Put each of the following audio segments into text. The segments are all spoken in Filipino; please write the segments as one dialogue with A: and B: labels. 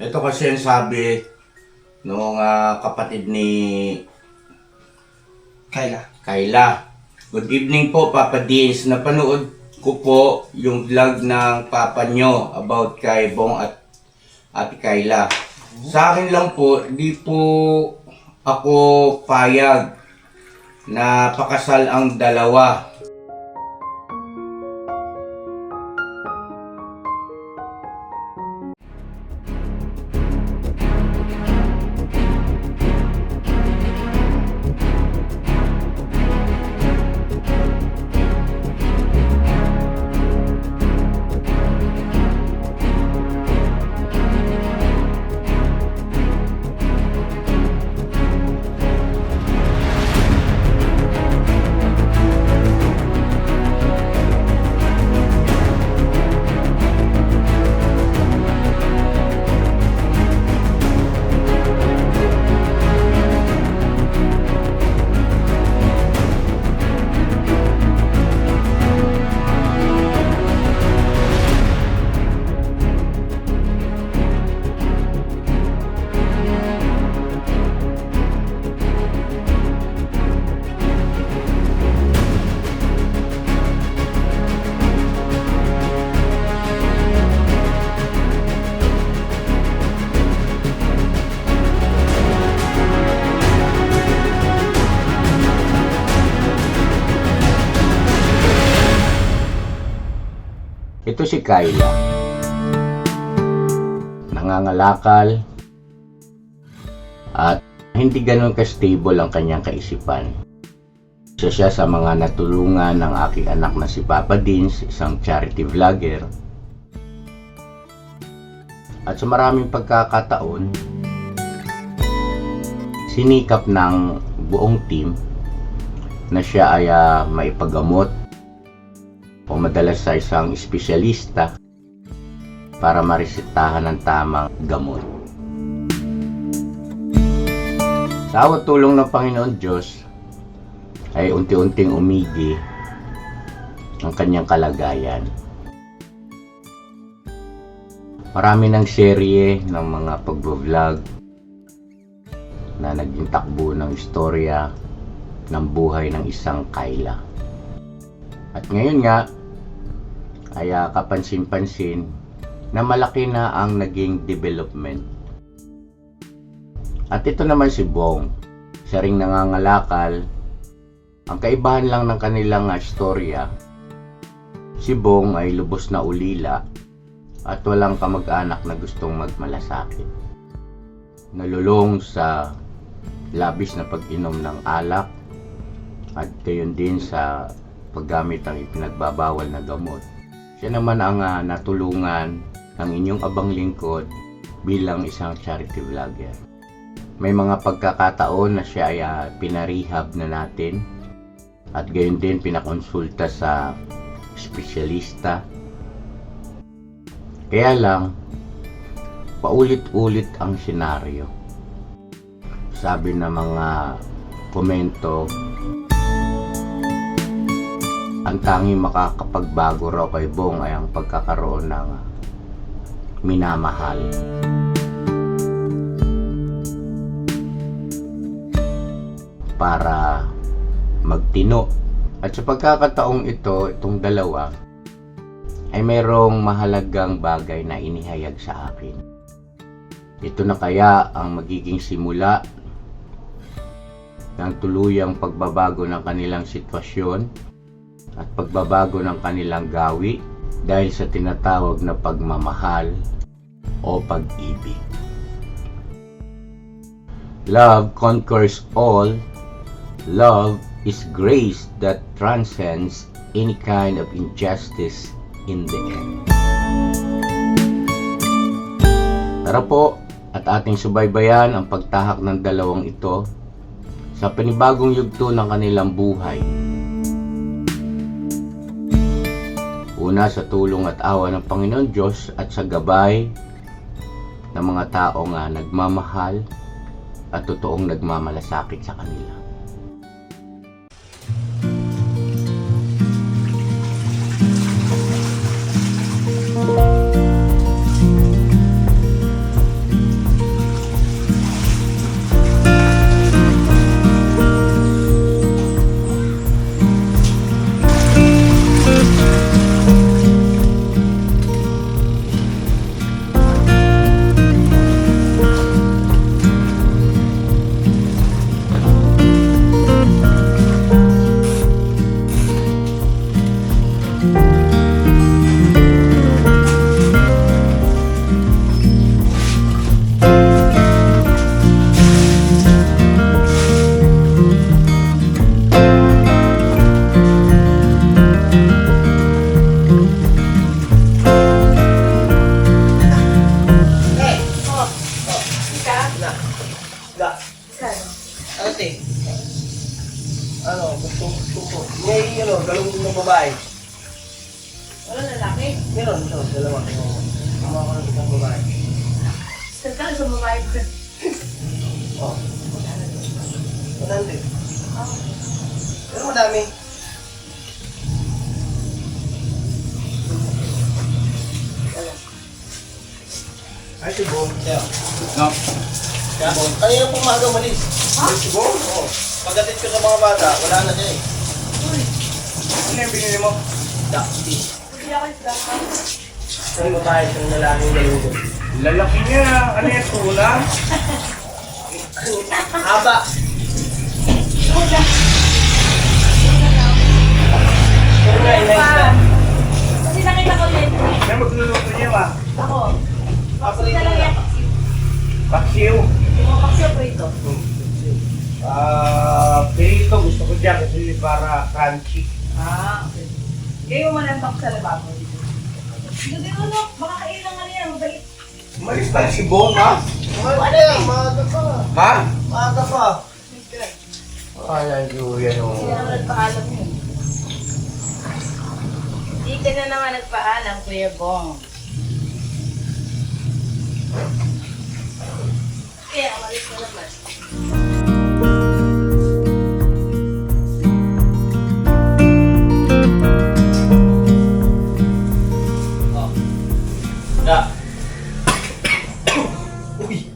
A: Ito kasi ang sabi nung kapatid ni Kayla. Good evening po, Papa Dins. Napanood ko po yung vlog ng papa nyo about kay Bong at Ate Kayla. Sa akin lang po, di po ako payag na pakasal ang dalawa. Ito si Kayla. Nangangalakal at hindi ganun ka-stable ang kanyang kaisipan. Isa siya sa mga natulungan ng aking anak na si Papa Dins, isang charity vlogger. At sa maraming pagkakataon, sinikap ng buong team na siya ay maipagamot o madalas sa isang espesyalista para maresetahan ng tamang gamot. Sa awat tulong ng Panginoon Diyos ay unti-unting umigi ang kanyang kalagayan. Marami ng serye ng mga pag-vlog na naging takbo ng istorya ng buhay ng isang Kayla. At ngayon nga ay kapansin-pansin na malaki na ang naging development. At ito naman si Bong, siya ring nangangalakal. Ang kaibahan lang ng kanilang istorya, si Bong ay lubos na ulila at walang kamag-anak na gustong magmalasakit. Nalulong sa labis na pag-inom ng alak at gayon din sa paggamit ng ipinagbabawal na gamot. Siya naman ang natulungan ng inyong abang lingkod bilang isang charity vlogger. May mga pagkakataon na siya ay pinarehab na natin at gayon din pinakonsulta sa espesyalista. Kaya lang, paulit-ulit ang senaryo. Sabi ng mga komento, ang tanging makakapagbago raw kay Bong ay ang pagkakaroon ng minamahal. Para magtino. At sa pagkakataong itong dalawa, ay mayroong mahalagang bagay na inihayag sa akin. Ito na kaya ang magiging simula ng tuluyang pagbabago ng kanilang sitwasyon at pagbabago ng kanilang gawi dahil sa tinatawag na pagmamahal o pag-ibig. Love conquers all. Love is grace that transcends any kind of injustice in the end. Tara po at ating subaybayan ang pagtahak ng dalawang ito sa panibagong yugto ng kanilang buhay. Una sa tulong at awa ng Panginoon Diyos at sa gabay ng mga taong nagmamahal at totoong nagmamalasakit sa kanila.
B: babae?
C: Wala lalaki.
B: Meron, ito, dalawa. Kumuha ko ng isang babae.
C: Saan sa babae ko?
B: Oh. 100. Pero madami. Ay, si Bon. Yeah.
A: No.
B: Yeah. Bon. Kanina pumaga malis. Ha? Si Bon? Oo. Pagdating ko sa mga bata, wala na siya eh.
C: Uy,
B: Ano yung binili mo? Da, hindi.
C: hindi ako isda.
B: Isang babae, isang lalaking galugo.
D: Lalaki niya. Ano yung tuna?
B: Haba. Pero nga, inaisda.
C: Kasi nakita ko yun.
D: May magluluto niya ba?
C: Ako.
B: Ako
C: Kasi
B: rin
C: talaga yan.
D: Paksiw.
C: Yung paksyo po ito.
D: Pirito. Gusto ko dyan kasi para crunchy.
C: Okay. Kayo manantok sa lababo dito. Hindi ko no, makakailang ano yan, mabait.
D: Umalis tayo si Bong, ha?
B: Ano yan? Maaga pa.
D: Ha?
B: Maaga pa.
A: Ay, ay, Julia, no.
C: Hindi naman nagpaalam yun. Hindi ka na naman nagpaalam, Kuya Bong. Kaya, umalis na naman.
B: Da. Uy.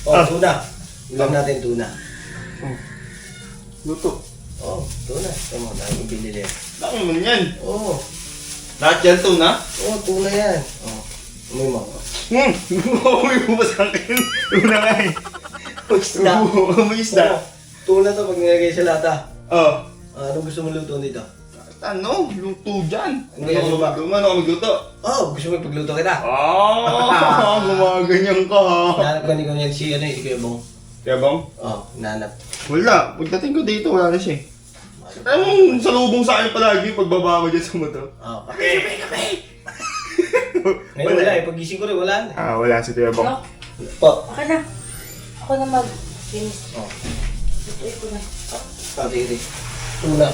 B: Oh, tuna. Ulam natin tuna.
D: Luto.
B: Oh, tuna. Ito mo, dahil yung binili.
D: Laki mo yan.
B: Oh,
D: Lahat yan tuna?
B: tuna yan. Oh, may mo.
D: Uwi mo ba sa akin? Tuna nga eh.
B: Isda.
D: May isda.
B: Tuna to pag nilagay sa lata.
D: Oh.
B: Ano gusto mo luto dito?
D: Ano? Luto dyan.
B: Ano yan,
D: Ano
B: ba?
D: ka magluto?
B: Oh, gusto mo pagluto kita?
D: Gumaganyan ka ha.
B: Nanap ka ni Kuya si ano si Kuya Bong.
D: Kaya bang?
B: Oh, nanap.
D: Wala. Pagdating ko dito, wala na siya eh. Anong salubong sa akin palagi pagbaba ko dyan sa motor?
B: Oh, kape. Ngayon wala eh, pagising ko rin wala na.
D: Wala si Kuya Bong.
C: No?
B: Po.
C: Ako na. Ako na mag-finish.
B: Oh,
C: Lutuin ko na.
B: sige. Tuna.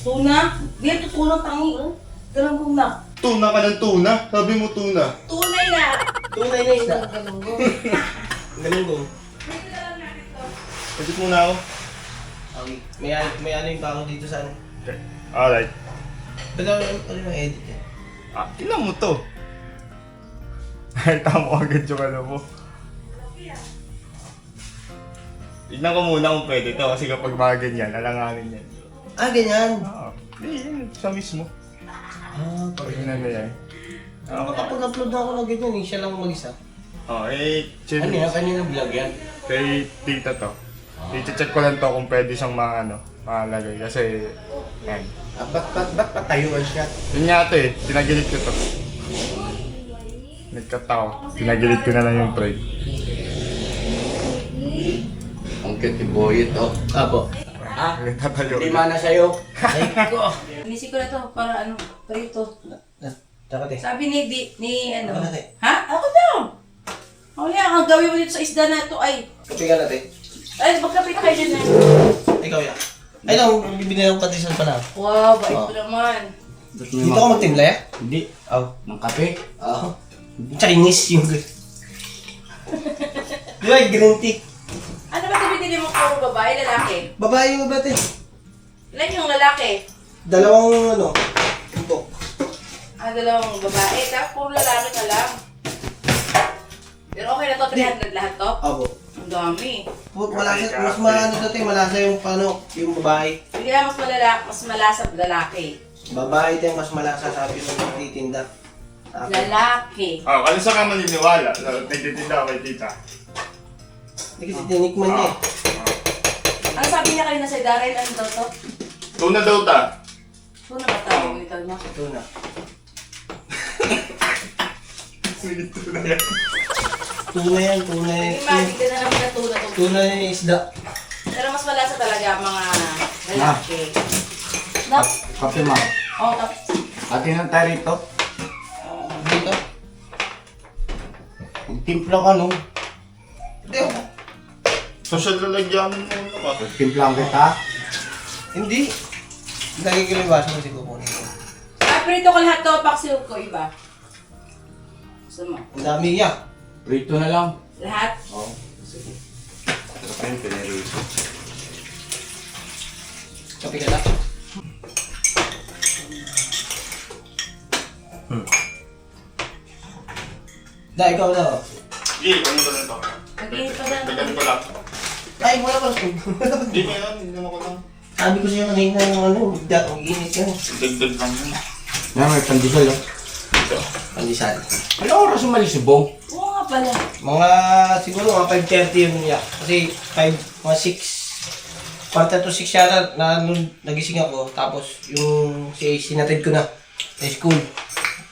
C: Tuna? Dito tuna tangi, oh. Ganun muna.
D: Tuna ka ng tuna? Sabi mo tuna.
C: Tunay na!
B: Tunay na isda.
C: Ganun mo.
B: Galing ko.
D: Pagkit muna ako.
B: Okay. May ano yung pako dito sa ano.
D: Alright.
B: Pero ano yung edit yan?
D: Tingnan mo to. Ay, tama agad yung ano mo. Tignan ko muna kung pwede to kasi kapag mga ganyan, alanganin yan.
B: Ganyan.
D: Yun, siya mismo.
B: Pag
D: Tignan na yan.
B: Makapag-upload na ako ng ganyan eh, siya lang mag-isa.
D: Chill.
B: Ano yan? Kanina vlog yan?
D: Kay tita to. I-check ko lang to kung pwede siyang makalagay kasi, yan.
B: Ba't patayuan siya?
D: Yun nga ito eh, tinagilid ko to. Nagkat ako. Tinagilid ko na lang yung tray.
A: Ang cute ni Boy ito.
B: Apo.
D: Tatayo.
A: Lima na sa'yo.
B: Ay ko.
C: Inisip ko na to para ano, prito.
B: Tsaka te.
C: Sabi ni ano.
B: Ako na, te.
C: Ha? Ako daw! Ako yan, ang gawin mo dito sa isda na to ay.
B: Kape ka natin.
C: Ay, magkapit kayo dyan na.
B: Ikaw yan. Ay lang, bibili ng patisal pa na.
C: Wow, bait mo naman.
B: Dito ka magtimpla ya?
A: Hindi. Oh, ng kape.
B: Oo. Chinese yung Di ba, green tea?
C: Ano ba ito binili mo puro babae, lalaki?
B: Babae yung ba't eh?
C: Ilan yung lalaki?
B: Dalawang ano, tumpok.
C: Dalawang babae, tapos puro lalaki na lang. Pero okay na to, 300 lahat to?
B: Apo.
C: Ang dami.
B: Malasa, mas maano to te, malasa yung paano, yung babae.
C: Hindi lang mas malasa lalaki.
B: Babae te, mas malasa sabi ng nagtitinda. Apo.
C: Lalaki.
D: Ano sa ka maniniwala? Nagtitinda ako kay tita.
B: Hindi kasi tinikman niya eh.
C: Ano sabi niya kanina sa Daryl? Ano daw to?
D: Tuna daw ta.
C: Ito na ba tawag nito na?
B: Ito na.
D: Tuna yan.
B: Tuna yan, tuna yan.
C: Hindi matig na naman na tuna to.
B: Tuna yan yung isda.
C: Pero mas malasa talaga ang mga lalaki. No?
A: Kape, ma.
C: Oh, tapos.
A: Atin ang tayo rito.
B: Dito?
A: Timpla ka, no?
B: Hindi ako.
D: Social lalagyan mo ka.
A: Timplang kita.
B: Hindi. Lagi ko liwasan kasi kukunin ko.
C: Prito ko lahat to, paksiw ko iba. Gusto mo?
B: Ang dami niya.
A: Prito na lang.
C: Lahat?
A: Oo. Sige. Sarap yun, pinarito.
B: Kapi ka na. Da, ikaw na. Oh.
D: Hindi, ano ko lang to?
C: Mag-iito na.
D: Dagdagan ko lang.
B: Ay, wala pa.
D: Hindi mo yan, hindi mo ko lang.
B: Sabi ko sa'yo kanina yung ano, ang init yan.
D: Dagdag lang yun.
A: Yan, may pandesal oh.
B: Pandesal.
A: Ano oras umalis si Bong?
C: Oo nga pala.
B: Mga siguro mga 5:30 yung niya. Kasi 5, mga 6. Kwarta to 6 yata na nung nagising ako. Tapos yung sinatid ko na sa school.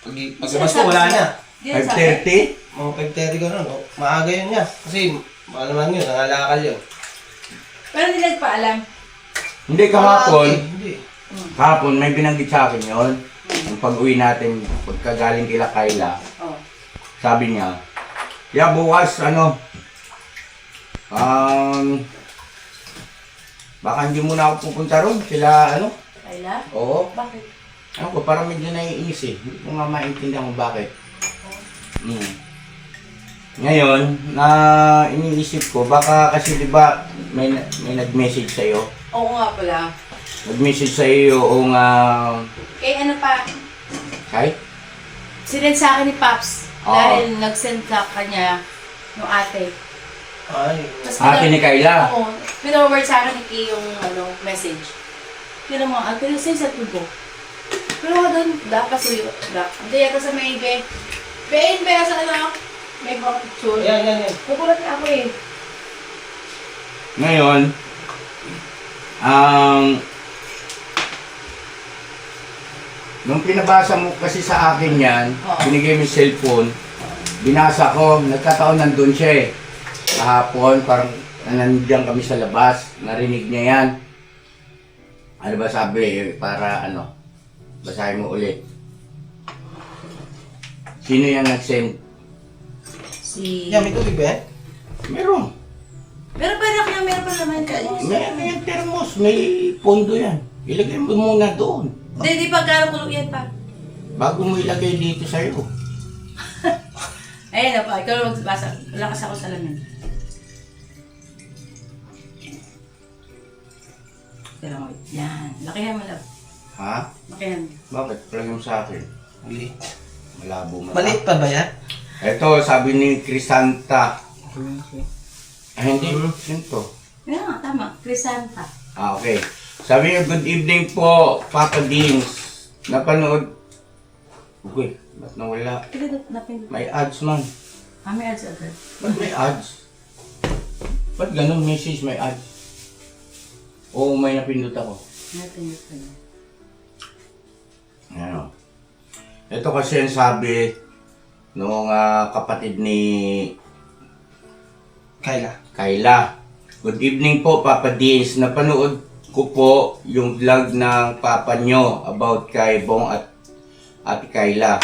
B: Paglabas ko wala na.
C: Di yan sabi.
A: 5:30?
B: Mga 5:30 ko nun. Oh. Maaga yun niya. Kasi naman yun, nangalakal yun.
C: Pero hindi nagpaalam.
A: Hindi, kahapon.
B: Hindi.
A: Kahapon, may binanggit sa akin yun. Yung pag-uwi natin, pagkagaling kila Kayla,
C: Oh.
A: sabi niya, yeah, bukas, baka hindi muna ako pupunta ron. Sila,
C: Kayla?
A: oo.
C: Bakit?
A: Ano ko, parang medyo naiinis eh. Hindi ko nga maintindihan kung bakit. Ngayon, na iniisip ko, baka kasi di ba may nag-message sa'yo.
C: Oo nga pala.
A: Nag-message sa'yo yung,
C: Kay ano pa,
A: kahit?
C: sinend sa akin ni Paps.
A: Oo.
C: Dahil nag-send sa kanya yung ate.
B: Ay.
C: Tapos
A: Ate ni Kayla?
C: Oo. Pinoward sa akin ni Kay yung message. Kaya mo, ate yung send sa tubo. Pero ako doon, pasuyo. Hindi yata sa may be. Bein, sa may mga picture.
B: Yan.
C: Nagulat na ako eh.
A: Ngayon, nung pinabasa mo kasi sa akin yan,
C: Oo.
A: binigay mo yung cellphone, binasa ko, nagkataon nandun siya eh. Kahapon, parang nandiyan kami sa labas, narinig niya yan. Ano ba sabi, para basahin mo ulit. Sino yan nag-send?
C: Si...
B: Yan, may tubig ba yan?
A: Meron.
C: Meron pa rin meron pa naman kayo.
A: May thermos, may pondo yan. Ilagay mo muna doon.
C: Hindi pa kulog yan pa.
A: Bago mo ilagay dito sa'yo.
C: Ayun na pa, ikaw na magbasa. Lakas ako sa lamin. Tira mo, yan. Lakihan mo lang.
A: Ha?
C: Lakihan mo.
A: Bakit? Plagay mo sa akin.
B: Maliit.
A: Malabo mo.
B: Maliit pa ba yan?
A: Ito, sabi ni Crisanta. Ay, hindi. Sinto.
C: Yan nga, tama. Crisanta.
A: Okay. Sabi niyo, good evening po, Papa Dings. Napanood. Uy, ba't nawala?
C: Pinindot na pinindot.
A: May ads man.
C: May ads agad.
A: Ba't may ads? Ba't ganun message may ads? Oo, may napindot ako.
C: Napindot ka na.
A: Ano? Ito kasi ang sabi nung kapatid ni Kayla. Good evening po, Papa Dins. Napanood ko po yung vlog ng papa nyo about kay Bong at Ate Kayla.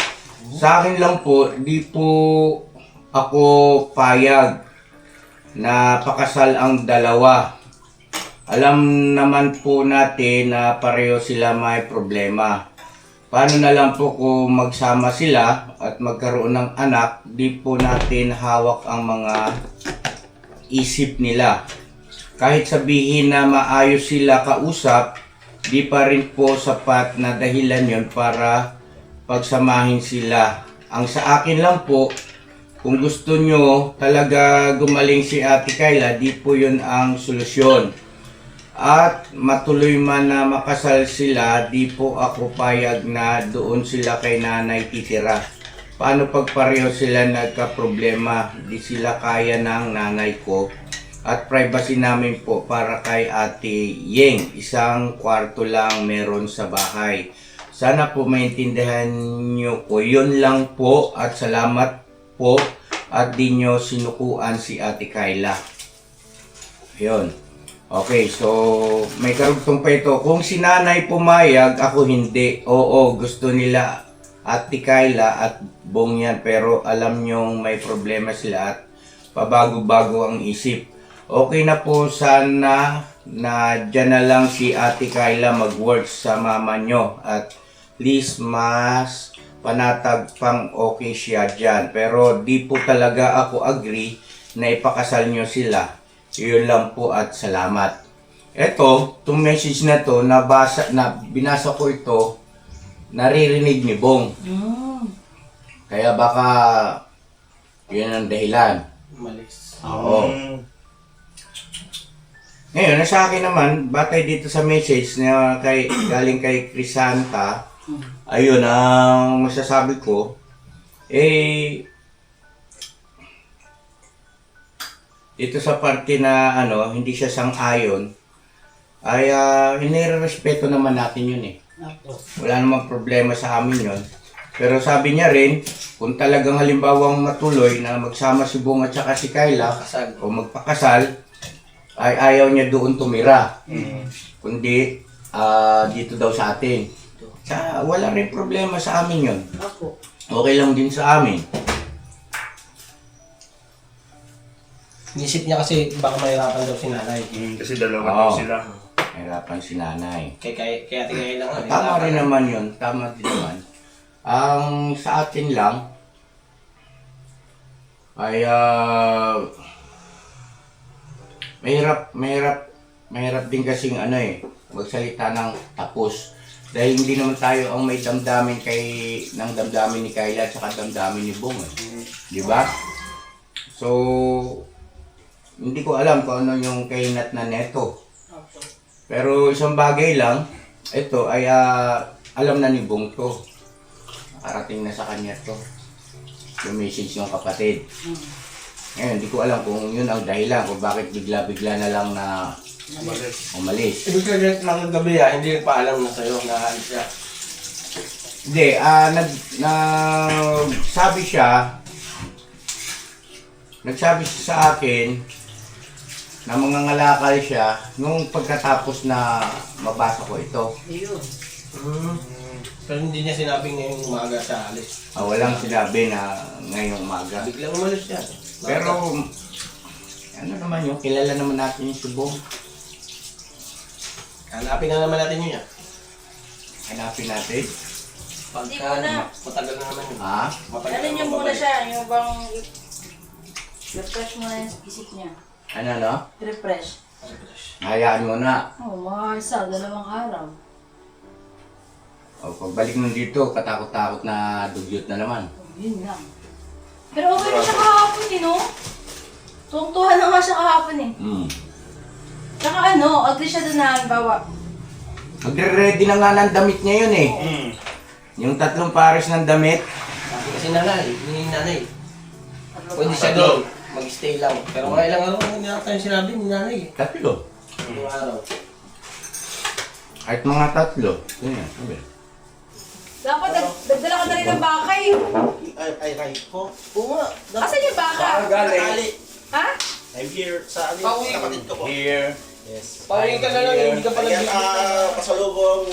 A: Sa akin lang po, di po ako payag na pakasal ang dalawa. Alam naman po natin na pareho sila may problema. Paano na lang po kung magsama sila at magkaroon ng anak, di po natin hawak ang mga isip nila. Kahit sabihin na maayos sila kausap, di pa rin po sapat na dahilan yon para pagsamahin sila. Ang sa akin lang po, kung gusto nyo talaga gumaling si Ate Kayla, di po yun ang solusyon. At matuloy man na makasal sila, di po ako payag na doon sila kay nanay titira. Paano pag pareho sila nagka-problema, di sila kaya ng nanay ko? At privacy namin po para kay Ate Yeng, isang kwarto lang meron sa bahay. Sana po maintindihan nyo ko. Yun lang po at salamat po at di nyo sinukuan si Ate Kayla. Yun. Okay, so may karugtong pa ito. Kung si nanay pumayag, ako hindi. Oo, gusto nila Ate Kayla at Bong yan. Pero alam nyong may problema sila at pabago-bago ang isip. Okay na po sana na dyan na lang si Ate Kayla mag-work sa mama nyo at least mas panatag pang okay siya dyan. Pero di po talaga ako agree na ipakasal nyo sila. Yun lang po at salamat. Eto, itong message na to, binasa ko ito, naririnig ni Bong. Kaya baka yun ang dahilan.
B: Malis.
A: Oo. Ngayon, sa akin naman, batay dito sa message na galing kay Crisanta, ayun, ang masasabi ko, ito sa parte na hindi siya sang-ayon, ay inirerespeto naman natin yun eh. Wala namang problema sa amin yun. Pero sabi niya rin, kung talagang halimbawang matuloy na magsama si Bong at saka si Kayla, o magpakasal, ay ayaw niya doon tumira. Kundi dito daw sa atin. Wala rin problema sa amin yun. Okay lang din sa amin.
B: Inisip niya kasi baka mahirapan daw si nanay.
D: Kasi dalawa
A: Oo.
D: daw sila.
A: Hirapan si nanay.
B: Kaya tingay lang.
A: Tama rin naman yun. Tama din naman. Ang sa atin lang ay mahirap din kasing magsalita ng tapos. Dahil hindi naman tayo ang may damdamin ng damdamin ni Kayla at saka damdamin ni Bong. Di ba? So, hindi ko alam kung ano yung kainat na neto. Pero isang bagay lang, ito ay alam na ni Bong to. Nakarating na sa kanya to. Yung message ng kapatid. Ngayon, hindi ko alam kung yun ang dahilan kung bakit bigla-bigla na lang na umalis.
B: Ibig sabihin ng gabi hindi nagpaalam na sa'yo na alis siya.
A: Hindi, nagsabi siya sa akin na mangangalakal siya nung pagkatapos na mabasa ko ito.
B: Pero hindi niya sinabing ngayong umaga siya alis.
A: Walang sinabi na ngayong umaga.
B: Biglang umalis siya.
A: Pero, ano naman yun, kilala naman natin yung subong.
B: Hanapin na naman natin yun.
A: Hanapin natin.
C: Hindi ko na.
B: Matagal na naman yun.
A: Ha?
B: Matagal
C: Ano niyo
B: na
C: muna
B: babalik.
C: siya, yung bang refresh mo na yung isip niya.
A: Ano?
C: Refresh.
A: Hayaan mo na.
C: Mga 2 araw.
A: Pagbalik nun dito, katakot-takot na dugyot na naman.
C: Yun lang. Pero okay na siya kahapon no? Tuwang-tuwa na nga siya kahapon Tsaka agree siya doon na halimbawa.
A: Magre-ready na nga ng damit niya yun eh. Yung 3 pares ng damit.
B: Kasi ni nanay. Pwede siya doon. Mag-stay lang. Pero mga ilang araw hindi na tayo sinabi ni nanay.
A: 3.
B: Ilang araw.
A: Kahit mga 3. Ganyan, sabi.
C: Dapat dagdala ka na rin ng bakay.
E: Ay, right po.
B: Oo nga.
C: Asan yung baka?
E: Nakali.
C: Ha?
E: I'm here sa
B: Pauwi.
E: kapatid ko po.
A: Here.
E: Yes.
B: Pauwi ka na lang, hindi ka pala
E: Ayan,
B: bibili.
E: pasalubong,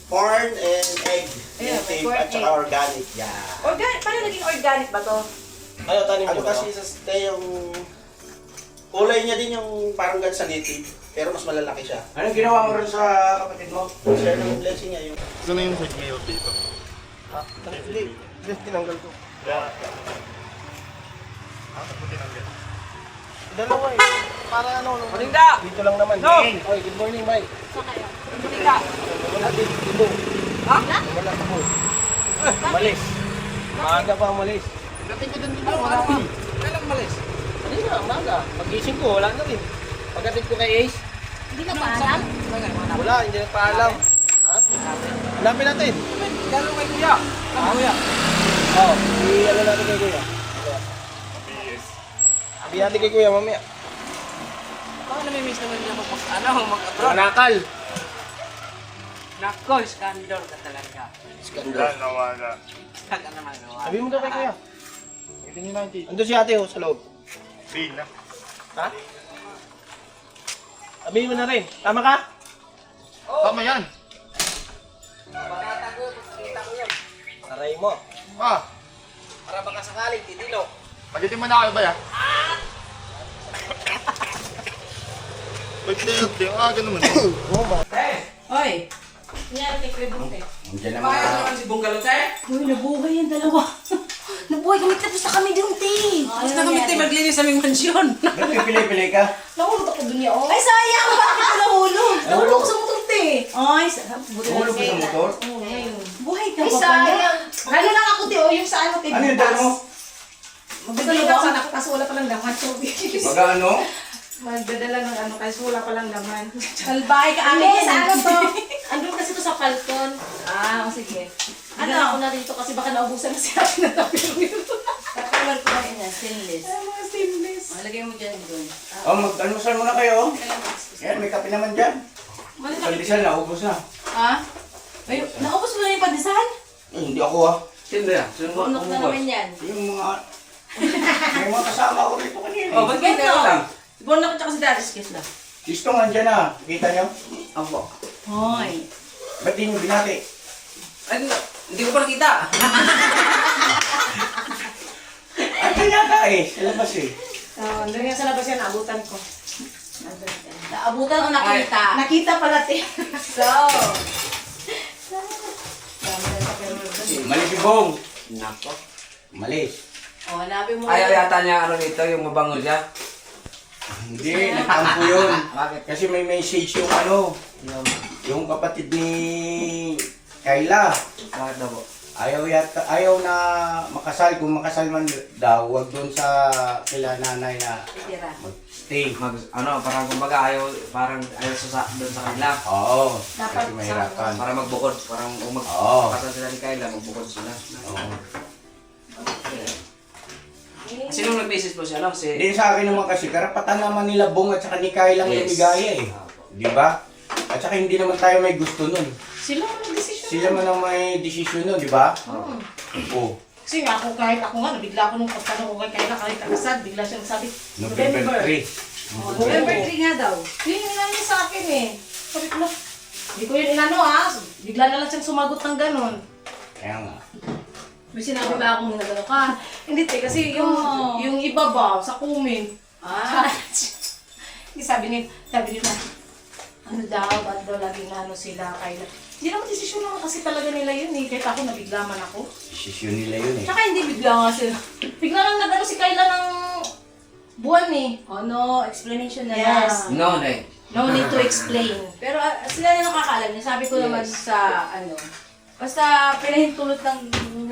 E: corn and egg.
C: Ayan, may
E: Native
C: corn,
E: at saka
C: egg.
E: organic. Yeah.
C: Organic? Paano naging organic ba to?
B: Ano tanim
E: Ano
B: niyo ba?
E: kasi sa yung kulay niya din yung parang gan sa native. Pero mas malalaki siya.
A: Anong ginawa mo rin sa kapatid mo?
E: Share ng blessing niya yung...
D: Gusto na yung side mail dito.
B: Hindi. Hindi, tinanggal ko. Dalawa Para ano. Maninda! Dito lang naman. No! Oy, good morning, Mike.
C: Maninda!
B: Dito. Ha? Wala ka mo. Malis. Maaga pa malis. Kailan malis? Kanina, umaga. Pag-gising ko, wala na rin. Pagdating ko kay Ace,
C: Hindi ka pa alam?
B: wala, hindi na paalam. Ha? Hanapin natin. Gano'n kay Kuya? Kuya? Oo, i-ano natin kay Kuya. Sabihin natin kay Kuya mamaya.
F: Baka namimiss naman niya mag-abroad.
B: Manakal!
F: Nako, skandal ka talaga.
B: Skandal.
D: Nawala.
F: Taga naman gawa.
B: Sabihin mo daw kay Kuya.
D: Hindi nyo nakikita.
B: Ando si ate sa loob.
D: Bill na.
B: Ha? Sabihin mo na rin. Tama ka?
D: Tama yan.
B: Aray mo.
F: Para baka sakaling titilo.
D: Pagitin mo na kayo ba yan? 5:30, ang aga naman.
C: Oy! Nangyari kay Kuya Bunte.
A: Nandiyan ang mga...
F: si Bunggalo, te?
C: Uy, nabuhay yung dalawa. nabuhay kami, tapos na kami yung tea.
F: Tapos na kami, te, maglinis sa aming mansyon.
A: Ba't pipili-pili ka?
C: Nahulog ako dun niya, oh. Ay, sayang! Bakit ka nahulog? Nahulog ako sa motor, te. Ay, sarap. Buti na
A: Nahulog ka sa motor?
C: Oo, ngayon. Buhay ka
G: Ay,
C: pa pala.
G: sayang. Ano lang ako, te, o yung sa ano, te,
A: Ano yung dala mo?
G: Magdadala lang sana ako, kaso wala palang laman.
A: Baga ano?
G: Magdadala ng ano, kaso wala palang laman.
C: Salbahay ka
G: Hindi,
C: amin.
G: sa ano to? Andun kasi to sa Falcon.
C: Ah, sige.
G: Ano?
C: Ano ako na rito kasi baka naubusan na si Ate na tapilin. Kapamar ko na yun, stainless.
G: Ay, mga stainless.
C: Lagay mo dyan doon.
A: Oh, mag-almusal muna kayo. Yan, may kape naman dyan.
C: Malaki.
A: Pandesal na, ubos na.
C: Ha? Ay, naubos mo na yung pandesal?
A: Eh, hindi ako ah.
F: Sino yan? Sino mo?
C: Bunok na naman yan.
A: Yung mga... may mga kasama ko rito kanina.
F: Oh, ba't kayo lang?
C: Bunok at saka si Darius kiss lang.
A: Gusto nga dyan ah. Kita nyo?
F: Opo.
C: Hoy.
A: Ba't di nyo binati?
F: Ay, hindi ko pa nakita.
A: Ano yata eh? Sa labas eh.
G: Andun yan sa labas yan, naabutan ko.
C: Naabutan o nakita?
G: Nakita pala, te.
C: So.
A: Mali si Bong.
F: Nako.
A: Mali.
C: O, hanapin mo.
F: Ayaw yata niya ano nito, yung mabango siya.
A: Hindi, nagtampo yun.
F: Bakit?
A: Kasi may message yung ano, yung kapatid ni Kayla.
F: Bakit daw po?
A: Ayaw na makasal. Kung makasal man daw, wag doon sa kila nanay na
C: Tira.
A: mag-stay.
F: Parang kumbaga parang ayaw doon sa kanila.
A: Oo,
G: Dapat
A: kasi mahirapan.
F: Para magbukod, parang
A: Oo.
F: magpasal sila ni Kayla, magbukod sila.
A: Oo.
F: Sino nag-message po siya, no? Si...
A: Hindi sa akin naman kasi, karapatan naman nila Bong at saka ni Kayla lang
F: Yes.
A: lumigaya eh. Di ba? At saka hindi naman tayo may gusto nun.
G: Sila ang nag-desisyon.
A: Sila man ang may desisyon nun, di ba? Oo.
G: Kasi nga ako, kahit ako nga, nabigla ako nung pagtanong ko kay Kayla, kahit nakasad, bigla siyang sabi,
A: November 3.
C: November 3 nga daw.
G: Yun yung inano niya sa akin eh. Sabi ko na, hindi ko yun inano ha. Bigla na lang siyang sumagot ng ganun.
A: Kaya nga.
G: May sinabi ba akong nagano ka? Hindi te, kasi yung iba ba, sa comment.
C: Ah.
G: Hindi sabi niya, ano daw, ba't daw laging ano sila, Kayla. Hindi naman desisyon naman kasi talaga nila yun eh. Kahit ako nabigla man ako.
A: Desisyon nila yun eh.
G: Tsaka hindi bigla nga sila. Bigla lang nagano si Kayla ng buwan eh.
C: Oh no, explanation na
G: Yes.
C: lang.
F: No, Nay.
G: No need to explain.
C: Pero sila na nakakaalam niya. Sabi ko naman sa ano, basta pinahintulot ng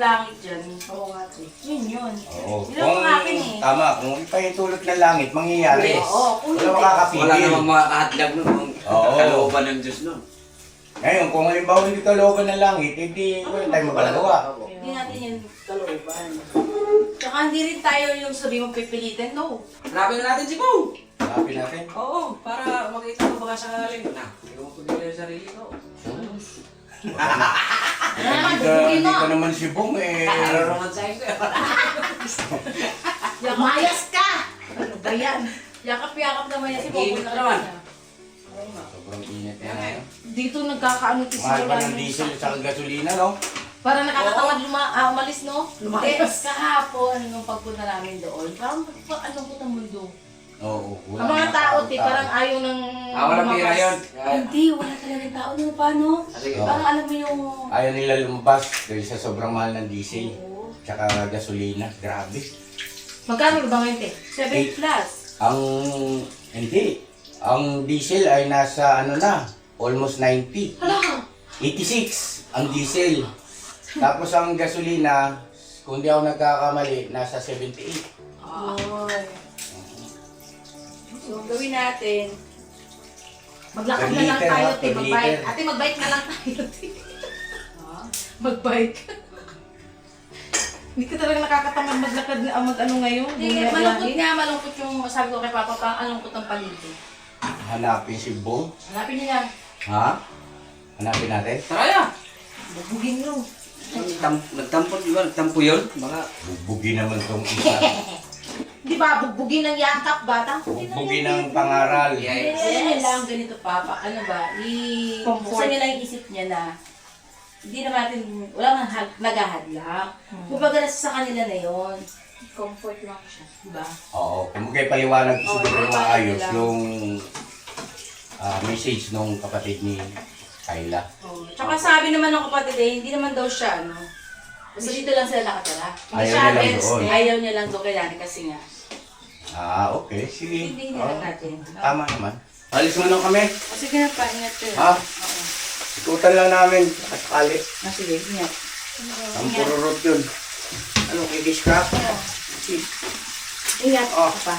C: langit dyan. Oo nga ito. Yun yun.
A: Oo.
C: Yun lang ang akin eh.
A: Tama, kung ipahintulot ng langit, mangyayari.
F: Yes.
C: Oo, kung
A: Wala
C: hindi.
A: makakapigil.
F: Wala namang makakahadlag nun kung
A: Oo.
F: kalooban ng Diyos nun.
A: Ngayon, kung halimbawa hindi ka looban ng langit, edi wala tayong magagawa.
C: Hindi natin yan kalooban. Tsaka hindi rin tayo yung sabi mong pipilitin, no.
F: Hanapin na natin si Bo!
A: Hanapin natin.
F: Oo, para makita mo baka sakaling na. Hindi ko mapagilan yung sarili ko.
A: Hindi ka naman si Bong eh.
F: Nararomansahin ko eh.
G: Mayas ka! Ano ba yan?
C: Yakap-yakap naman yan si
F: Init
C: Bobo.
F: naman.
A: Sobrang init yan.
G: Dito nagkakaano to
A: Mahal pa
G: sila.
A: ng diesel at saka gasolina, no?
G: Para nakakatamad umalis, no?
C: Hindi, kahapon nung pagpunta namin doon, parang ano ko ng mundo.
A: Oo.
G: Ang mga tao, te, parang ayaw ng...
F: Walang pira yun.
C: Hindi, wala talagang tao na paano.
F: Sige.
C: Parang alam mo yung...
A: Ayaw nila lumabas dahil sa sobrang mahal ng diesel.
C: Oo.
A: Tsaka gasolina. Grabe.
G: Magkano ba ngayon, te?
C: 7 plus.
A: Ang... Hindi. Ang diesel ay nasa ano na, almost 90.
G: Hala!
A: 86 ang diesel. Tapos ang gasolina, kung di ako nagkakamali, nasa 78.
C: Ay. So, gawin natin.
G: Maglakad
A: Per
G: na lang
A: liter,
G: tayo,
A: ha?
G: te.
A: Per
G: Magbike.
A: liter.
G: Ate, magbike na lang tayo, te.
C: Ah.
G: Magbike. Hindi ka talaga nakakatamad maglakad na mag-ano ngayon.
C: Hindi, malungkot nga, malungkot yung sabi ko kay Papa, parang malungkot ang paligid.
A: Hanapin si Bong.
C: Hanapin niyo yan.
A: Ha? Hanapin natin.
F: Tara ya!
C: Bubugin nyo.
F: Nagtampo, di ba? Nagtampo yun? Baka...
A: Bugbugin naman tong isa.
G: Di ba, bugbugin ng yakap, bata?
A: Bugbugin ng pangaral.
F: Yes.
C: Yes. Lang ganito, Papa. Ano ba?
G: Comfort.
C: Buksan nila yung isip niya na hindi naman natin, wala nang naghahadlang. Kumbaga nasa sa kanila na yon. Comfort lang siya. Diba?
A: Oo. Kung magkay paliwanag siguro
C: Oo,
A: maayos
C: lang.
A: yung message nung kapatid ni Kyla.
C: Oh. Tsaka sabi naman ng kapatid hindi naman daw siya, ano. Basta dito lang sila nakatira. Hindi
A: Ayaw
C: siya
A: niya lang
C: against
A: doon.
C: eh. Ayaw niya lang doon kay Lani kasi nga.
A: Okay. Sige.
C: Hindi lang natin.
A: Tama naman. Alis mo na kami.
C: O sige na pa, ingat kayo.
A: Ha?
C: Oo.
A: Ikutan lang namin. Nakasakali.
C: Sige, ingat.
A: Ang pururot yun. Ano, kikis ka? Sige.
C: Ingat,
A: Oh.
C: pa.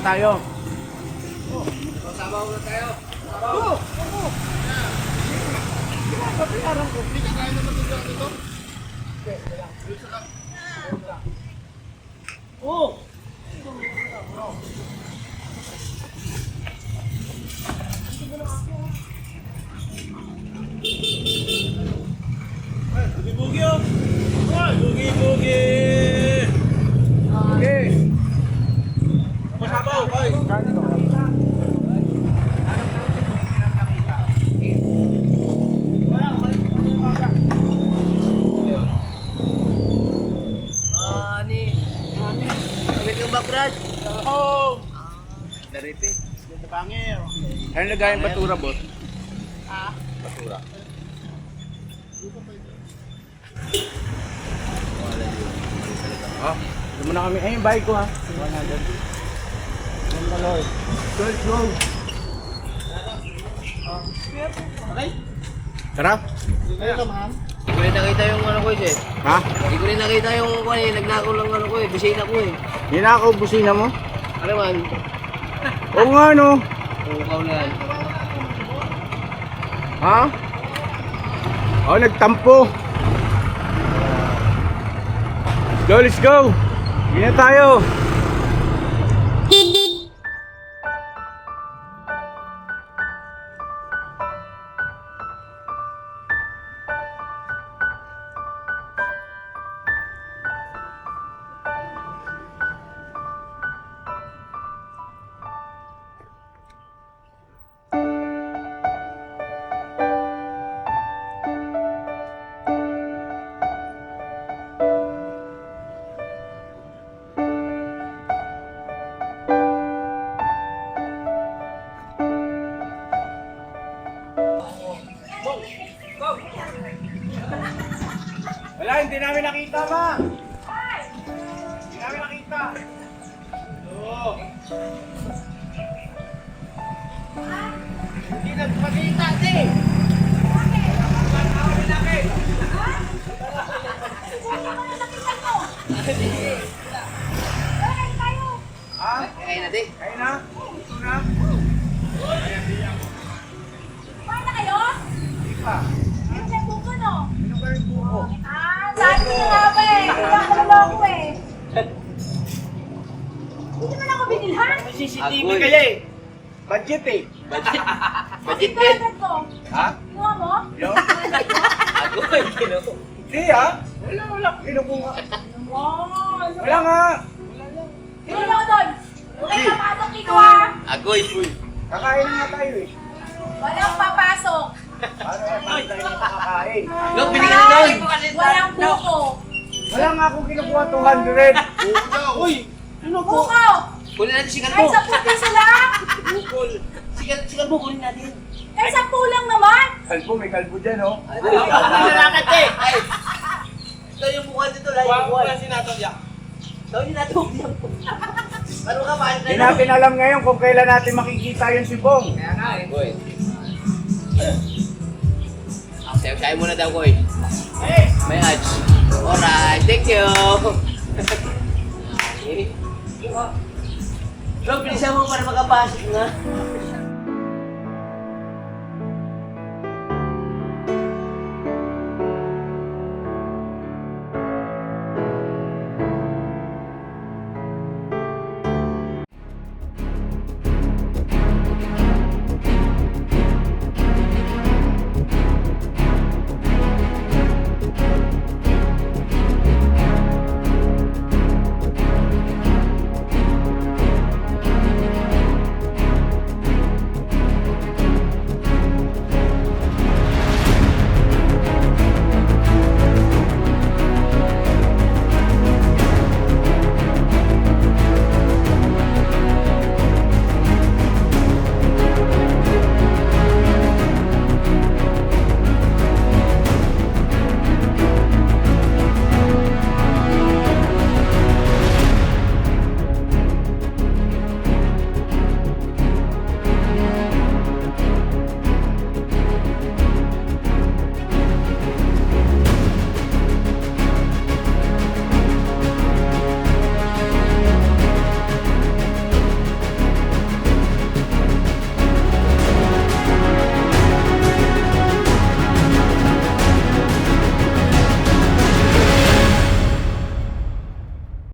A: tayo. Ano lagayan batura, boss? Batura. Ito muna kami. Ayun, bike ko ha. 100. Let's go. Tara.
B: Hindi ko rin nakita yung ano ko eh.
A: Ha?
B: Hindi ko rin nakita yung nagnako lang ano ko eh. Bisina ko eh.
A: Hinakaw busina mo?
B: Ano man?
A: Oo nga no.
B: Ukaw na yan.
A: Ha? Oh, nagtampo. Let's go. Hindi na tayo. Wala, hindi namin nakita, ma. Hindi namin nakita. Oo. Hindi nagpakita, di. Bakit?
G: nakakalala ako eh. Hindi naman ako binilhan.
B: CCTV kaya eh. Budget eh.
G: Budget din.
B: Ha?
G: Kinuha mo?
B: Agoy, kinuha. Hindi ah. Wala. Kinuha.
G: Wow!
B: Wala nga.
G: Kinuha ko doon. Huwag kayo papasok dito ah.
B: Agoy. Kakain nga tayo eh.
G: Walang papasok.
B: Paano nga tayo nakakain?
F: Look, binigyan na doon!
G: Walang buko.
B: Wala nga akong kinukuha 200. Uy!
G: Buko!
F: Kunin natin si
G: Kahit
F: Kalbo!
G: 10 piso lang.
F: Si Kalbo, kunin natin!
G: Kahit 10 lang naman.
B: Kalbo, may kalbo dyan oh.
F: Nalakat eh! Ay! Ito yung mukha dito, lahat yung mukha.
B: si Natalia.
F: Ito yung natubig ko. Ano ka ba?
B: Hindi natin alam ngayon kung kailan natin makikita yun si Bong.
F: Kaya nga eh. Boy. Sayo muna daw, Boy. May ads. Alright, thank you. Bro, bilisan mo para makapasok na.